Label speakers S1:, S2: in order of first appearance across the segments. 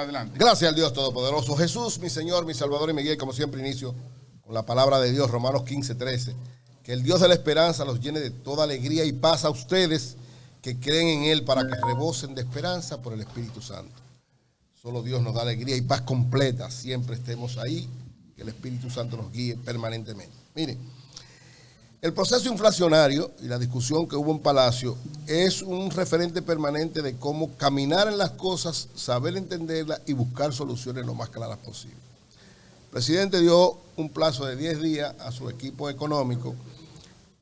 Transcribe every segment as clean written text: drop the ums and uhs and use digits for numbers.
S1: adelante.
S2: Gracias al Dios Todopoderoso. Jesús, mi Señor, mi Salvador y mi guía, como siempre inicio con la palabra de Dios, Romanos 15:13. Que el Dios de la esperanza los llene de toda alegría y paz a ustedes que creen en Él, para que rebosen de esperanza por el Espíritu Santo. Solo Dios nos da alegría y paz completa. Siempre estemos ahí, que el Espíritu Santo nos guíe permanentemente. Miren, el proceso inflacionario y la discusión que hubo en Palacio es un referente permanente de cómo caminar en las cosas, saber entenderlas y buscar soluciones lo más claras posible. El presidente dio un plazo de 10 días a su equipo económico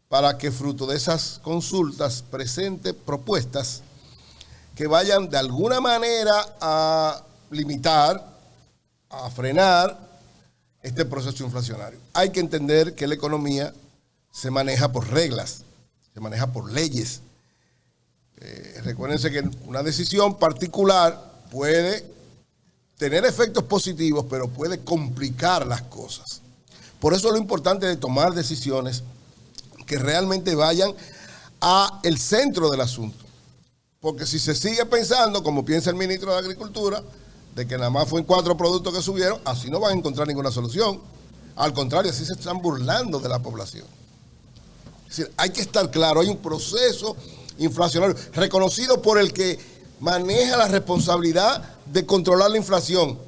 S2: para que, fruto de esas consultas, presente propuestas que vayan de alguna manera a limitar, a frenar este proceso inflacionario. Hay que entender que la economía se maneja por reglas, se maneja por leyes. Recuérdense que una decisión particular puede tener efectos positivos, pero puede complicar las cosas. Por eso es lo importante de tomar decisiones que realmente vayan al centro del asunto. Porque si se sigue pensando, como piensa el ministro de Agricultura, de que nada más fue en 4 productos que subieron, así no van a encontrar ninguna solución. Al contrario, así se están burlando de la población. Es decir, hay que estar claro, hay un proceso inflacionario reconocido por el que maneja la responsabilidad de controlar la inflación.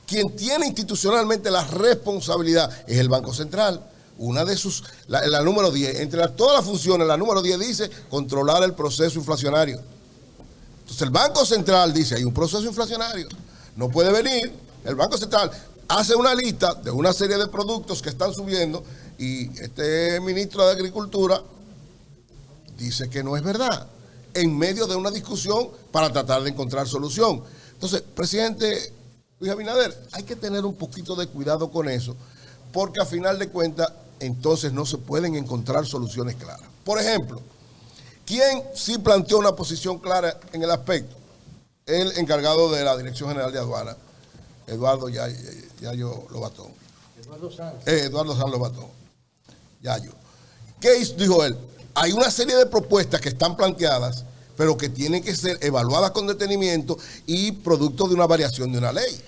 S2: Quien tiene institucionalmente la responsabilidad es el Banco Central. Una de sus, la número 10, entre todas las funciones, la número 10 dice controlar el proceso inflacionario. Entonces el Banco Central dice, hay un proceso inflacionario, no puede venir, el Banco Central hace una lista de una serie de productos que están subiendo y este ministro de Agricultura dice que no es verdad, en medio de una discusión para tratar de encontrar solución. Entonces, presidente Luis Abinader, hay que tener un poquito de cuidado con eso, porque a final de cuentas, entonces no se pueden encontrar soluciones claras. Por ejemplo, ¿quién sí planteó una posición clara en el aspecto? El encargado de la Dirección General de Aduana, Eduardo Yayo Lobatón. Eduardo Sanz Lobatón. Yayo. ¿Qué dijo él? Hay una serie de propuestas que están planteadas, pero que tienen que ser evaluadas con detenimiento y producto de una variación de una ley.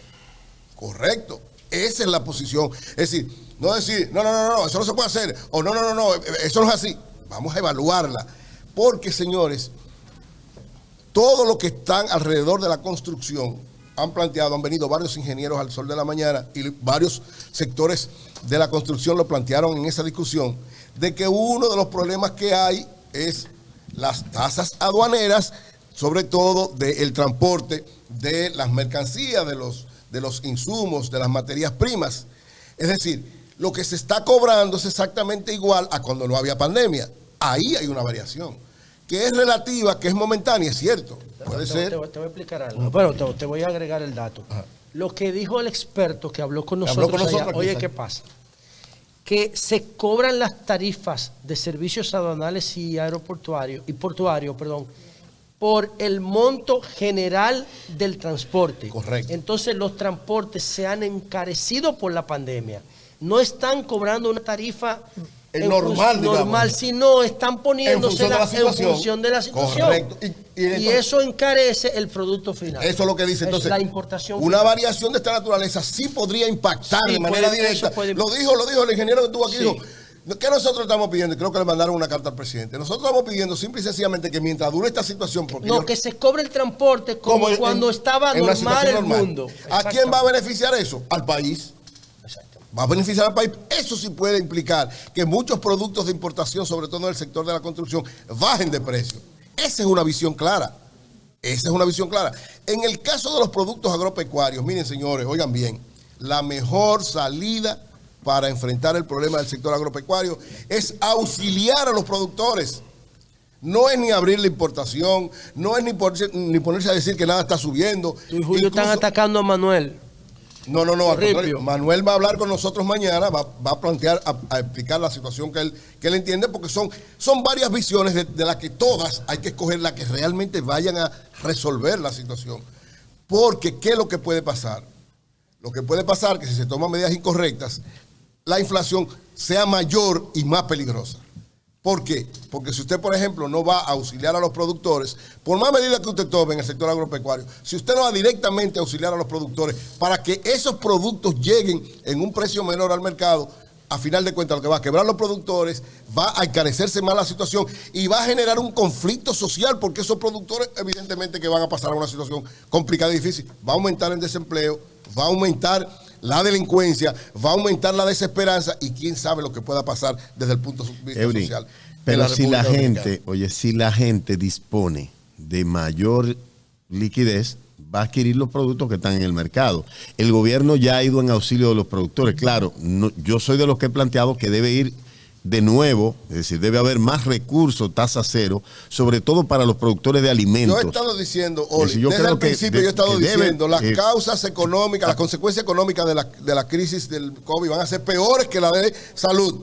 S2: Correcto. Esa es la posición. Es decir, no decir, no, eso no se puede hacer, o no, eso no es así. Vamos a evaluarla. Porque, señores, todo lo que están alrededor de la construcción han planteado, han venido varios ingenieros al sol de la mañana y varios sectores de la construcción lo plantearon en esa discusión, de que uno de los problemas que hay es las tasas aduaneras, sobre todo del transporte de las mercancías, de los insumos, de las materias primas. Es decir, lo que se está cobrando es exactamente igual a cuando no había pandemia. Ahí hay una variación, que es relativa, que es momentánea, es cierto. Puede ser.
S3: Te voy a explicar algo. Bueno, te voy a agregar el dato. Ajá. Lo que dijo el experto que habló con nosotros allá, oye, ¿qué pasa? Que se cobran las tarifas de servicios aduanales y aeroportuarios, por el monto general del transporte.
S2: Correcto.
S3: Entonces los transportes se han encarecido por la pandemia. No están cobrando una tarifa normal, sino están poniéndosela en función de la situación.
S2: Correcto.
S3: Y eso encarece el producto final.
S2: Eso es lo que dice. Entonces,
S3: la importación
S2: una
S3: final.
S2: Variación de esta naturaleza sí podría impactar de manera directa. Lo dijo el ingeniero que estuvo aquí. Sí. Dijo, ¿qué nosotros estamos pidiendo? Creo que le mandaron una carta al presidente. Nosotros estamos pidiendo simple y sencillamente que mientras dure esta situación...
S3: que se cobre el transporte como cuando estaba normal el mundo.
S2: ¿A quién va a beneficiar eso? Al país. Va a beneficiar al país. Eso sí puede implicar que muchos productos de importación, sobre todo en el sector de la construcción, bajen de precio. Esa es una visión clara. En el caso de los productos agropecuarios, miren, señores, oigan bien, la mejor salida para enfrentar el problema del sector agropecuario es auxiliar a los productores. No es ni abrir la importación, no es ni ponerse a decir que nada está subiendo.
S3: Tú y Julio están atacando a Manuel.
S2: No, al contrario. Manuel va a hablar con nosotros mañana, va a plantear, a explicar la situación que él entiende, porque son varias visiones de las que todas hay que escoger las que realmente vayan a resolver la situación. Porque, ¿qué es lo que puede pasar? Lo que puede pasar es que si se toman medidas incorrectas, la inflación sea mayor y más peligrosa. ¿Por qué? Porque si usted, por ejemplo, no va a auxiliar a los productores, por más medidas que usted tome en el sector agropecuario, si usted no va directamente a auxiliar a los productores para que esos productos lleguen en un precio menor al mercado, a final de cuentas lo que va a quebrar los productores, va a encarecerse más la situación y va a generar un conflicto social porque esos productores evidentemente que van a pasar a una situación complicada y difícil. Va a aumentar el desempleo, va a aumentar la delincuencia, va a aumentar la desesperanza y quién sabe lo que pueda pasar desde el punto de vista social.
S1: Pero si la gente, si la gente dispone de mayor liquidez, va a adquirir los productos que están en el mercado. El gobierno ya ha ido en auxilio de los productores. Claro, yo soy de los que he planteado que debe ir de nuevo, es decir, debe haber más recursos, tasa cero, sobre todo para los productores de alimentos.
S2: Yo he estado diciendo, Oli, desde el principio yo he estado diciendo, las causas económicas, las consecuencias económicas de la crisis del COVID van a ser peores que la de salud.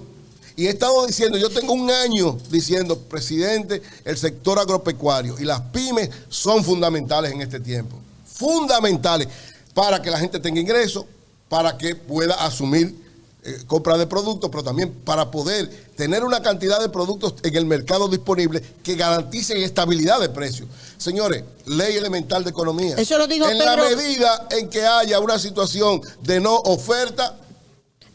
S2: Y he estado diciendo, yo tengo un año diciendo, presidente, el sector agropecuario y las pymes son fundamentales en este tiempo. Fundamentales para que la gente tenga ingresos, para que pueda asumir compra de productos, pero también para poder tener una cantidad de productos en el mercado disponible que garanticen estabilidad de precios. Señores, ley elemental de economía.
S4: Eso lo dijo
S2: Pedro. En la medida en que haya una situación de no oferta,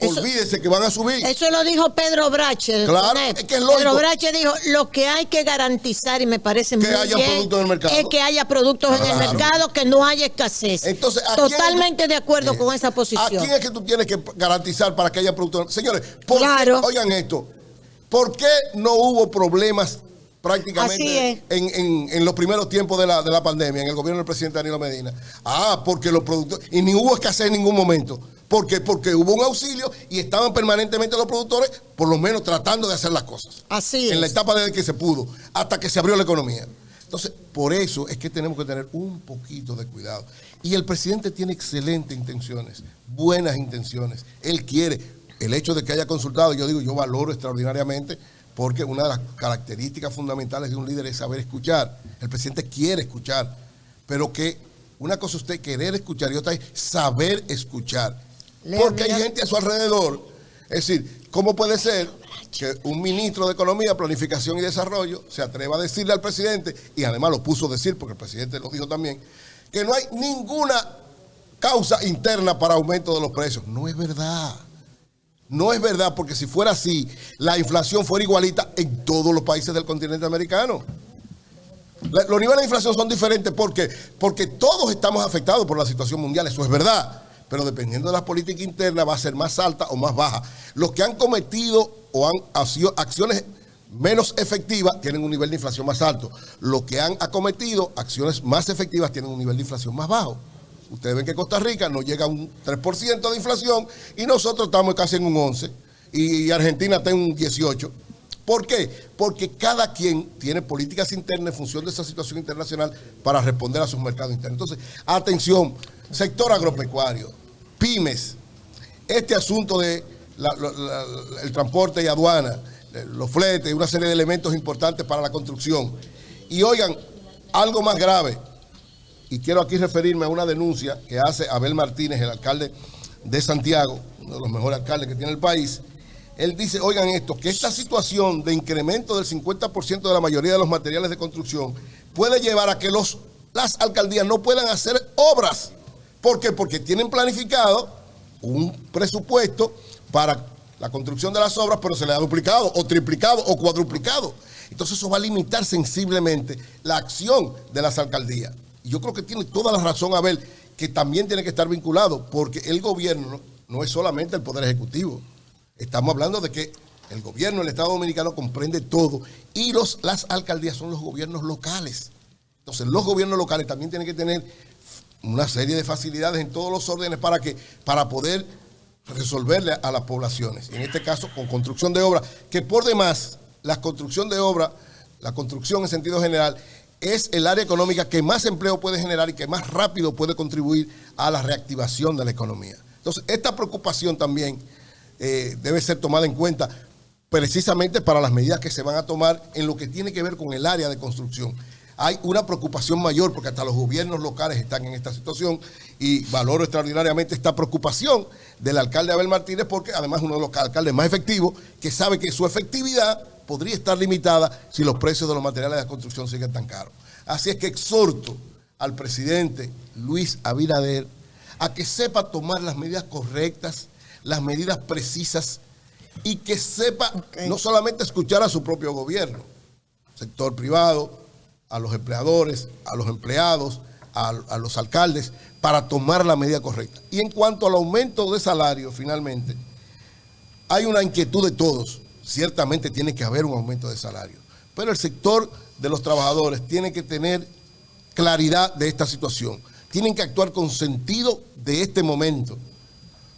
S2: olvídese que van a subir.
S4: Eso lo dijo Pedro Brache.
S2: Claro, es que es lógico.
S4: Pedro Brache dijo, lo que hay que garantizar, y me parece muy bien,
S2: productos en el mercado.
S4: Es que haya productos en el mercado, que no haya escasez.
S2: Entonces,
S4: totalmente de acuerdo con esa posición.
S2: ¿A quién es que tú tienes que garantizar para que haya productos? Señores, oigan esto, ¿por qué no hubo problemas prácticamente en los primeros tiempos de la pandemia, en el gobierno del presidente Danilo Medina? Porque los productores, y ni hubo escasez en ningún momento. ¿Por qué? Porque hubo un auxilio y estaban permanentemente los productores, por lo menos tratando de hacer las cosas.
S4: Así es.
S2: En la etapa desde que se pudo, hasta que se abrió la economía. Entonces, por eso es que tenemos que tener un poquito de cuidado. Y el presidente tiene excelentes intenciones, buenas intenciones. Él quiere, el hecho de que haya consultado, yo valoro extraordinariamente, porque una de las características fundamentales de un líder es saber escuchar. El presidente quiere escuchar, pero que una cosa es usted querer escuchar y otra es saber escuchar. Porque hay gente a su alrededor. Es decir, ¿cómo puede ser que un ministro de Economía, Planificación y Desarrollo se atreva a decirle al presidente, y además lo puso a decir porque el presidente lo dijo también, que no hay ninguna causa interna para aumento de los precios? No es verdad. No es verdad, porque si fuera así, la inflación fuera igualita en todos los países del continente americano. Los niveles de inflación son diferentes porque todos estamos afectados por la situación mundial, eso es verdad. Pero dependiendo de la política interna va a ser más alta o más baja. Los que han cometido o han sido acciones menos efectivas tienen un nivel de inflación más alto. Los que han acometido acciones más efectivas tienen un nivel de inflación más bajo. Ustedes ven que Costa Rica no llega a un 3% de inflación y nosotros estamos casi en un 11% y Argentina está en un 18%. ¿Por qué? Porque cada quien tiene políticas internas en función de esa situación internacional para responder a sus mercados internos. Entonces, atención, sector agropecuario, pymes, este asunto de el transporte y aduana, los fletes, una serie de elementos importantes para la construcción. Y oigan, algo más grave, y quiero aquí referirme a una denuncia que hace Abel Martínez, el alcalde de Santiago, uno de los mejores alcaldes que tiene el país. Él dice, oigan esto, que esta situación de incremento del 50% de la mayoría de los materiales de construcción puede llevar a que las alcaldías no puedan hacer obras. ¿Por qué? Porque tienen planificado un presupuesto para la construcción de las obras, pero se le ha duplicado, o triplicado, o cuadruplicado. Entonces eso va a limitar sensiblemente la acción de las alcaldías. Y yo creo que tiene toda la razón Abel, que también tiene que estar vinculado, porque el gobierno no es solamente el Poder Ejecutivo. Estamos hablando de que el gobierno del Estado Dominicano comprende todo y las alcaldías son los gobiernos locales. Entonces los gobiernos locales también tienen que tener una serie de facilidades en todos los órdenes para poder resolverle a las poblaciones. En este caso, con construcción de obra, que por demás, la construcción de obra, la construcción en sentido general, es el área económica que más empleo puede generar y que más rápido puede contribuir a la reactivación de la economía. Entonces, esta preocupación también debe ser tomada en cuenta precisamente para las medidas que se van a tomar en lo que tiene que ver con el área de construcción. Hay una preocupación mayor porque hasta los gobiernos locales están en esta situación y valoro extraordinariamente esta preocupación del alcalde Abel Martínez porque además es uno de los alcaldes más efectivos que sabe que su efectividad podría estar limitada si los precios de los materiales de construcción siguen tan caros. Así es que exhorto al presidente Luis Abinader a que sepa tomar las medidas correctas, las medidas precisas, y que sepa no solamente escuchar a su propio gobierno, sector privado, a los empleadores, a los empleados, a los alcaldes, para tomar la medida correcta. Y en cuanto al aumento de salario, finalmente, hay una inquietud de todos. Ciertamente tiene que haber un aumento de salario, pero el sector de los trabajadores tiene que tener claridad de esta situación. Tienen que actuar con sentido de este momento.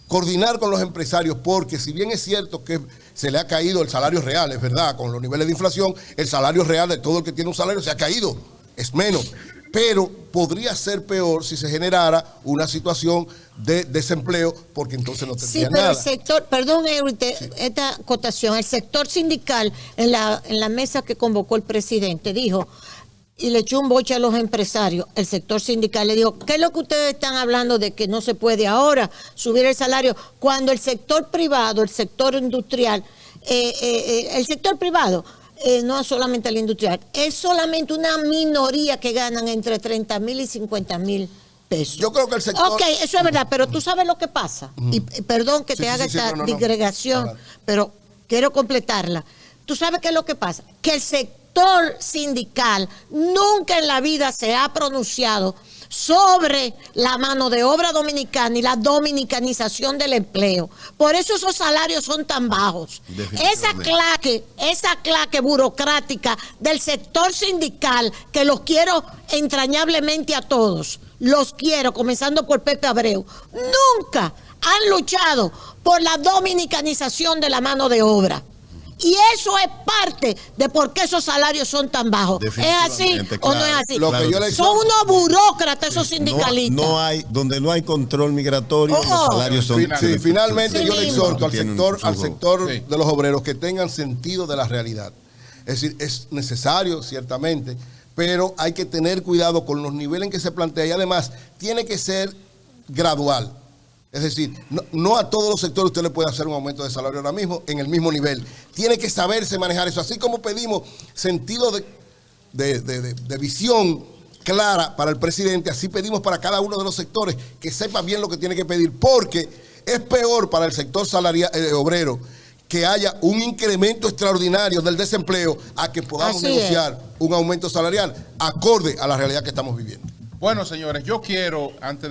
S2: Coordinar con los empresarios, porque si bien es cierto que se le ha caído el salario real, es verdad, con los niveles de inflación, el salario real de todo el que tiene un salario se ha caído, es menos. Pero podría ser peor si se generara una situación de desempleo, porque entonces no tendría nada.
S4: Sí, pero el sector, perdón, esta acotación, el sector sindical en la mesa que convocó el presidente dijo, y le echó un boche a los empresarios, el sector sindical le dijo, ¿qué es lo que ustedes están hablando de que no se puede ahora subir el salario? Cuando el sector privado, el sector industrial, el sector privado, no solamente el industrial, es solamente una minoría que ganan entre 30,000 y 50,000 pesos.
S2: Yo creo que el sector...
S4: Ok, eso es verdad, pero tú sabes lo que pasa. Y perdón que te haga esta digregación, pero quiero completarla. ¿Tú sabes qué es lo que pasa? Que el sector sindical nunca en la vida se ha pronunciado sobre la mano de obra dominicana y la dominicanización del empleo. Por eso esos salarios son tan bajos. Esa claque burocrática del sector sindical, que los quiero entrañablemente a todos, los quiero, comenzando por Pepe Abreu, nunca han luchado por la dominicanización de la mano de obra. Y eso es parte de por qué esos salarios son tan bajos. ¿Es así o no es así? Son unos burócratas esos sindicalistas.
S1: No hay, donde no hay control migratorio, los salarios son...
S2: Finalmente yo le exhorto al sector de los obreros que tengan sentido de la realidad. Es decir, es necesario, ciertamente, pero hay que tener cuidado con los niveles en que se plantea, y además tiene que ser gradual. Es decir, no a todos los sectores usted le puede hacer un aumento de salario ahora mismo en el mismo nivel. Tiene que saberse manejar eso. Así como pedimos sentido de visión clara para el presidente, así pedimos para cada uno de los sectores que sepa bien lo que tiene que pedir, porque es peor para el sector obrero que haya un incremento extraordinario del desempleo a que podamos negociar un aumento salarial acorde a la realidad que estamos viviendo.
S5: Bueno, señores, yo quiero, antes de